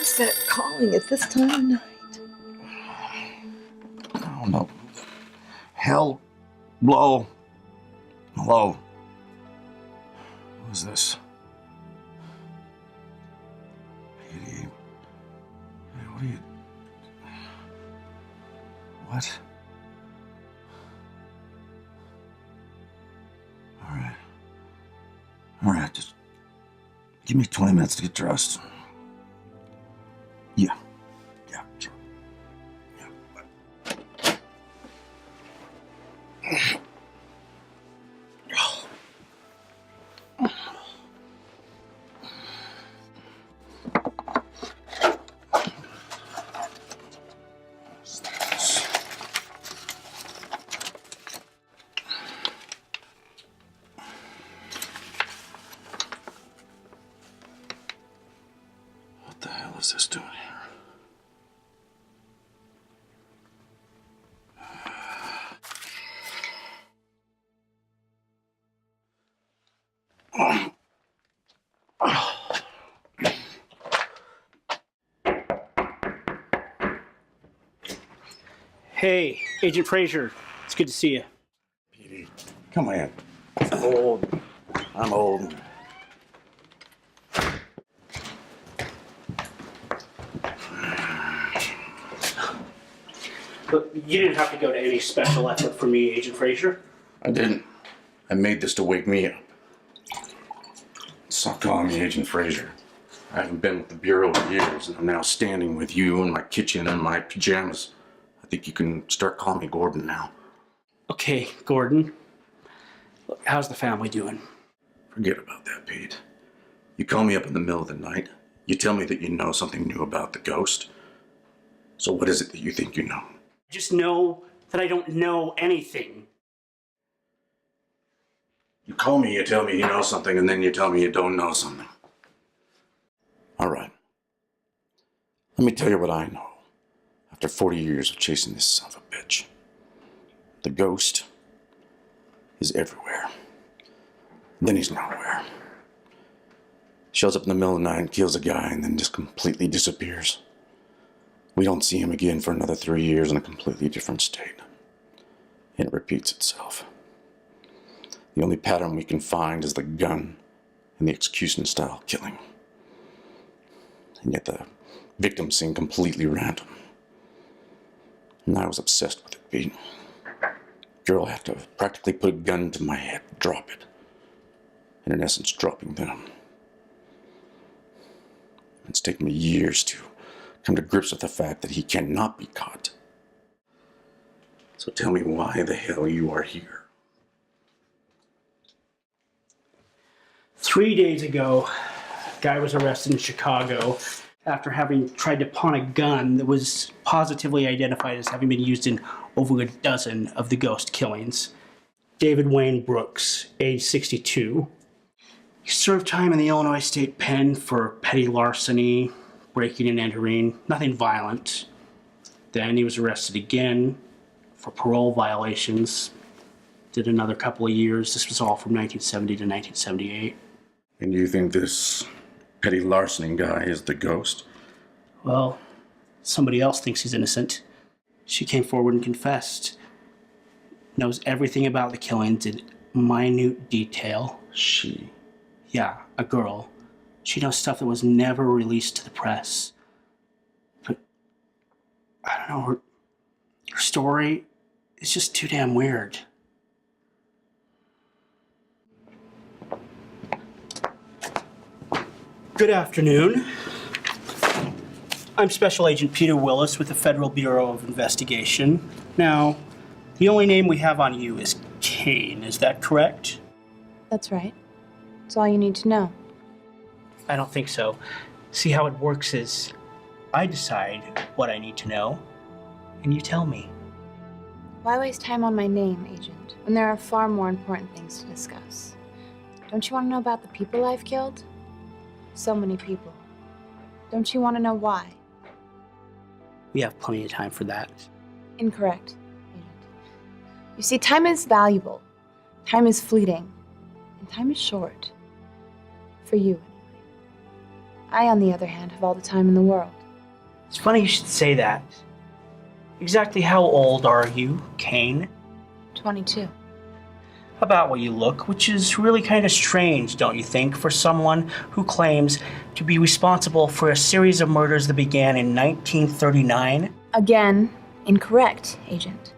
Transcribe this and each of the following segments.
Who's that calling at this time of night? I don't know. Hell, blow. Hello. Who's this? Petey. Hey, what are you... What? All right, just give me 20 minutes to get dressed. Yeah, sure. Yeah, bye. What the hell is this doing here? Hey, Agent Fraser. It's good to see you. Petey, come in. I'm old. Look, you didn't have to go to any special effort for me, Agent Fraser. I didn't. I made this to wake me up. Stop calling me Agent Fraser. I haven't been with the Bureau in years, and I'm now standing with you in my kitchen in my pajamas. I think you can start calling me Gordon now. Okay, Gordon. Look, how's the family doing? Forget about that, Pete. You call me up in the middle of the night. You tell me that you know something new about the ghost. So what is it that you think you know? Just know that I don't know anything. You call me, you tell me you know something, and then you tell me you don't know something. All right. Let me tell you what I know. After 40 years of chasing this son of a bitch. The ghost is everywhere. Then he's nowhere. Shows up in the middle of the night and kills a guy and then just completely disappears. We don't see him again for another 3 years in a completely different state. And it repeats itself. The only pattern we can find is the gun and the execution-style killing. And yet the victims seem completely random. And I was obsessed with it, Pete. Girl had to practically put a gun to my head, drop it. And in essence, dropping them. It's taken me years to come to grips with the fact that he cannot be caught. So tell me why the hell you are here. 3 days ago, a guy was arrested in Chicago after having tried to pawn a gun that was positively identified as having been used in over a dozen of the ghost killings. David Wayne Brooks, age 62. He served time in the Illinois State Pen for petty larceny, breaking and entering, nothing violent. Then he was arrested again for parole violations. Did another couple of years. This was all from 1970 to 1978. And you think this petty larceny guy is the ghost? Well, somebody else thinks he's innocent. She came forward and confessed. Knows everything about the killings in minute detail. She? Yeah, a girl. She knows stuff that was never released to the press. But, I don't know, her story is just too damn weird. Good afternoon. I'm Special Agent Peter Willis with the Federal Bureau of Investigation. Now, the only name we have on you is Kane, is that correct? That's right. That's all you need to know. I don't think so. See, how it works is I decide what I need to know, and you tell me. Why waste time on my name, Agent, when there are far more important things to discuss? Don't you want to know about the people I've killed? So many people. Don't you want to know why? We have plenty of time for that. Incorrect, Agent. You see, time is valuable. Time is fleeting. And time is short. For you, anyway. I, on the other hand, have all the time in the world. It's funny you should say that. Exactly how old are you, Kane? 22. About what you look, which is really kind of strange, don't you think, for someone who claims to be responsible for a series of murders that began in 1939? Again, incorrect, Agent.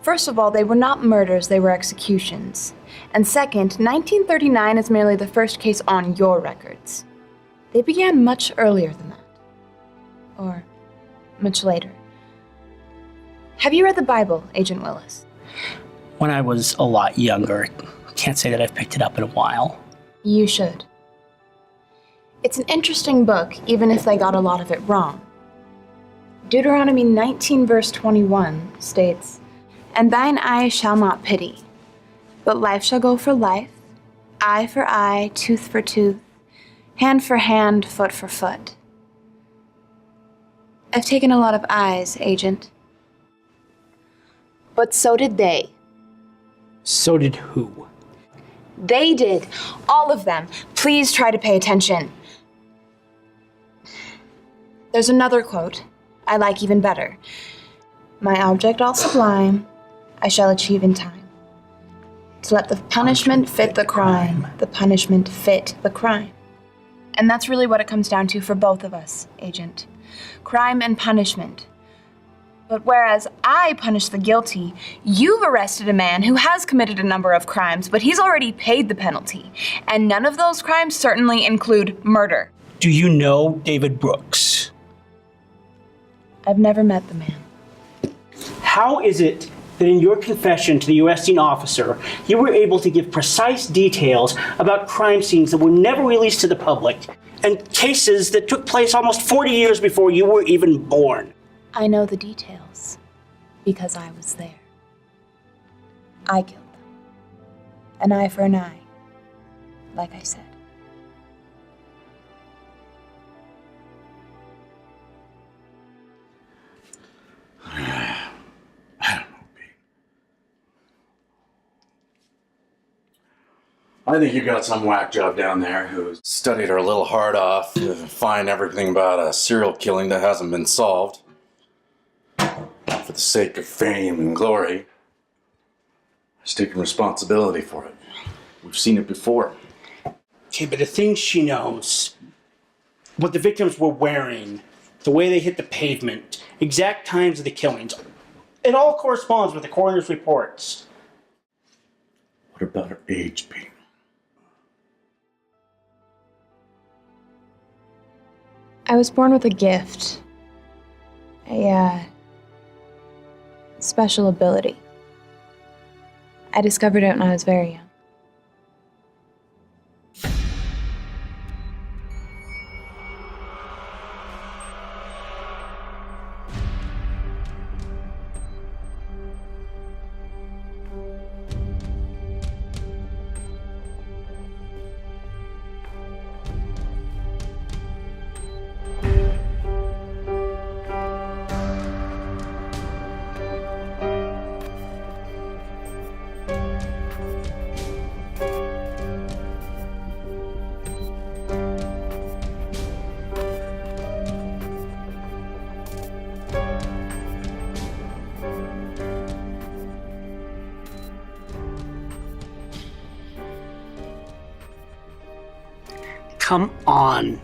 First of all, they were not murders, they were executions. And second, 1939 is merely the first case on your records. They began much earlier than that. Or much later. Have you read the Bible, Agent Willis? When I was a lot younger. Can't say that I've picked it up in a while. You should. It's an interesting book, even if they got a lot of it wrong. Deuteronomy 19 verse 21 states, "And thine eye shall not pity, but life shall go for life, eye for eye, tooth for tooth, hand for hand, foot for foot." I've taken a lot of eyes, Agent. But so did they. So did who? They did. All of them. Please try to pay attention. There's another quote I like even better. "My object all sublime, I shall achieve in time. To let the punishment fit the crime, the punishment fit the crime." And that's really what it comes down to for both of us, Agent. Crime and punishment. But whereas I punish the guilty, you've arrested a man who has committed a number of crimes, but he's already paid the penalty. And none of those crimes certainly include murder. Do you know David Brooks? I've never met the man. How is it that in your confession to the arresting officer, you were able to give precise details about crime scenes that were never released to the public and cases that took place almost 40 years before you were even born? I know the details because I was there. I killed them. An eye for an eye, like I said. I think you got some whack job down there who studied her little heart off to find everything about a serial killing that hasn't been solved. For the sake of fame and glory, has taken responsibility for it. We've seen it before. Okay, but the things she knows, what the victims were wearing, the way they hit the pavement, exact times of the killings, it all corresponds with the coroner's reports. What about her age, Pete? I was born with a gift. A special ability. I discovered it when I was very young. Come on.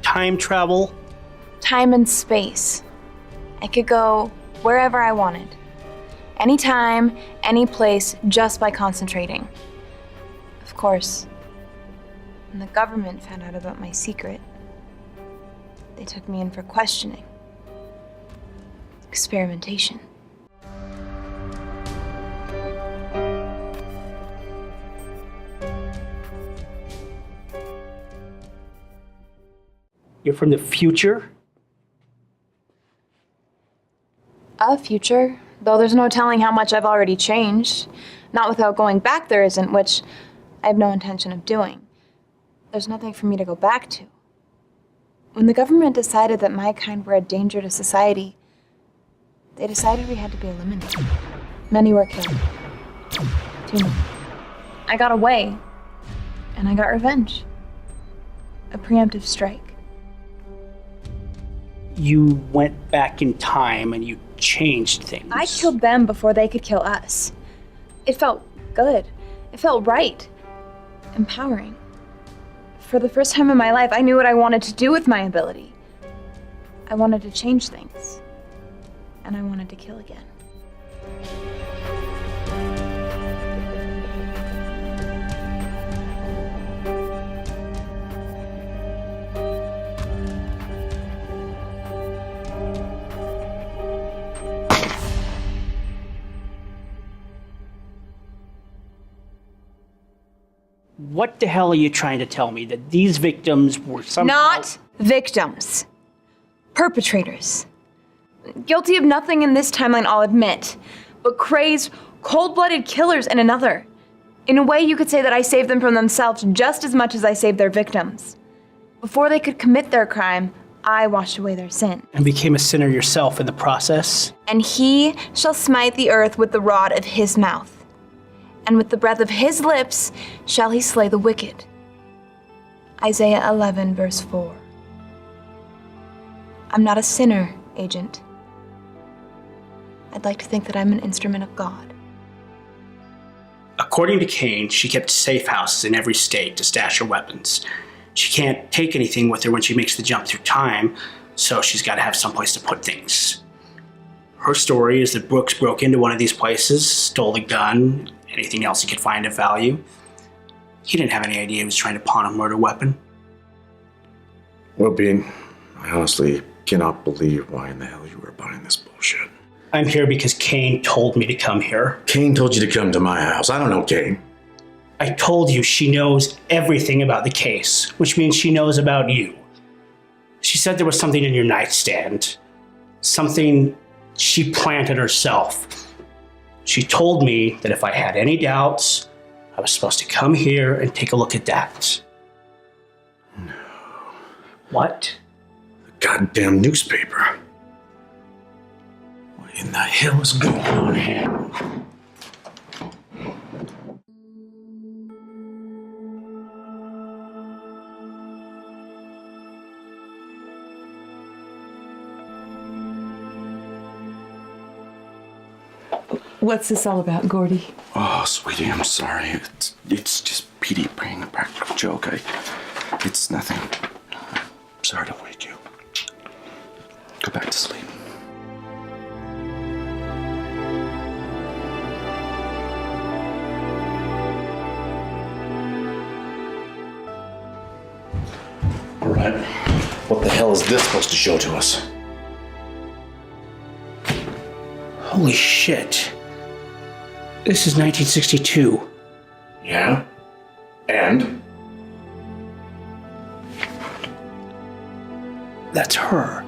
Time travel? Time and space. I could go wherever I wanted. Anytime, any place, just by concentrating. Of course, when the government found out about my secret, they took me in for questioning. Experimentation. You're from the future? A future, though there's no telling how much I've already changed. Not without going back, there isn't, which I have no intention of doing. There's nothing for me to go back to. When the government decided that my kind were a danger to society, they decided we had to be eliminated. Many were killed. Too many. I got away, and I got revenge. A preemptive strike. you went back in time and you changed things. I killed them before they could kill us. It felt good. It felt right. Empowering. For the first time in my life, I knew what I wanted to do with my ability. I wanted to change things. And I wanted to kill again. What the hell are you trying to tell me? That these victims were somehow... Not victims. Perpetrators. Guilty of nothing in this timeline, I'll admit, but crazed, cold-blooded killers in another. In a way, you could say that I saved them from themselves just as much as I saved their victims. Before they could commit their crime, I washed away their sin. And became a sinner yourself in the process? And he shall smite the earth with the rod of his mouth. And with the breath of his lips shall he slay the wicked. Isaiah 11, verse 4. I'm not a sinner, Agent. I'd like to think that I'm an instrument of God. According to Kane, she kept safe houses in every state to stash her weapons. She can't take anything with her when she makes the jump through time, so she's got to have someplace to put things. Her story is that Brooks broke into one of these places, stole the gun, anything else he could find of value. He didn't have any idea he was trying to pawn a murder weapon. Well, Bean, I honestly cannot believe why in the hell you were buying this bullshit. I'm here because Kane told me to come here. Kane told you to come to my house. I don't know Kane. I told you she knows everything about the case, which means she knows about you. She said there was something in your nightstand. Something she planted herself. She told me that if I had any doubts, I was supposed to come here and take a look at that. No. What? The goddamn newspaper. What in the hell is going on here? What's this all about, Gordy? Oh, sweetie, I'm sorry. It's just Petey playing a practical joke. It's nothing. I'm sorry to wake you. Go back to sleep. All right. What the hell is this supposed to show to us? Holy shit. This is 1962. Yeah? And? That's her.